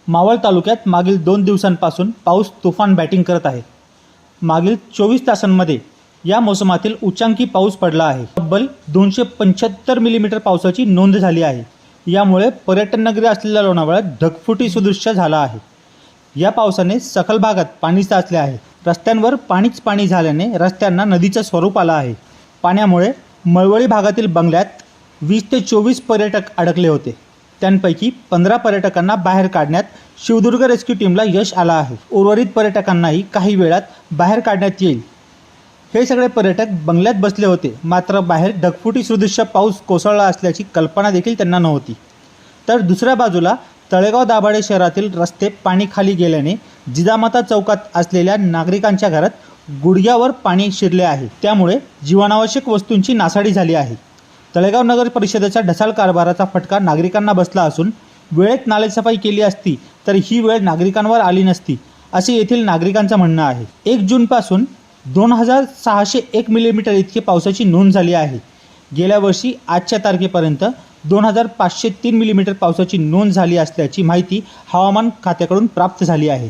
मावळ तालुक्यात मागील 2 दिवसांपासून पाऊस तुफान बॅटिंग करत आहे। मागील 24 तासांमध्ये या मोसमातील उच्चांकी पाऊस पडला आहे। तब्बल 275 मिलीमीटर पावसाची नोंद झाली आहे। यामुळे पर्यटन नगरी असलेल्या लोणावळ्यात ढगफुटी सदृश्य झाला आहे। या पावसाने सखल भागात पाणी साचले आहे। रस्त्यांवर पाणीच पाणी झाल्याने रस्त्यांना नदीचं स्वरूप आलं आहे। पाण्यामुळे मळवळी भागातील बंगल्यात 20 ते 24 पर्यटक अडकले होते। त्यांपैकी 15 पर्यटकांना बाहेर काढण्यात शिवदुर्ग रेस्क्यू टीमला यश आलं आहे। उर्वरित पर्यटकांनाही काही वेळात बाहेर काढण्यात येईल। हे सगळे पर्यटक बंगल्यात बसले होते, मात्र बाहेर ढगफुटी सदृश्य पाऊस कोसळला असल्याची कल्पना देखील त्यांना नव्हती। तर दुसऱ्या बाजूला तळेगाव दाभाडे शहरातील रस्ते पाणी खाली गेल्याने जिजामाता चौकात असलेल्या नागरिकांच्या घरात गुडघ्यावर पाणी शिरले आहे। त्यामुळे जीवनावश्यक वस्तूंची नासाडी झाली आहे। तळेगाव नगर परिषदेच्या ढसाळ कारभाराचा फटका नागरिकांना बसला असून वेळेत नालेसफाई केली असती तर ही वेळ नागरिकांवर आली नसती, असे येथील नागरिकांचं म्हणणं आहे। 1 जूनपासून 2601 मिलीमीटर इतकी पावसाची नोंद झाली आहे। गेल्या वर्षी आजच्या तारखेपर्यंत 2503 मिलीमीटर पावसाची नोंद झाली असल्याची माहिती हवामान खात्याकडून प्राप्त झाली आहे।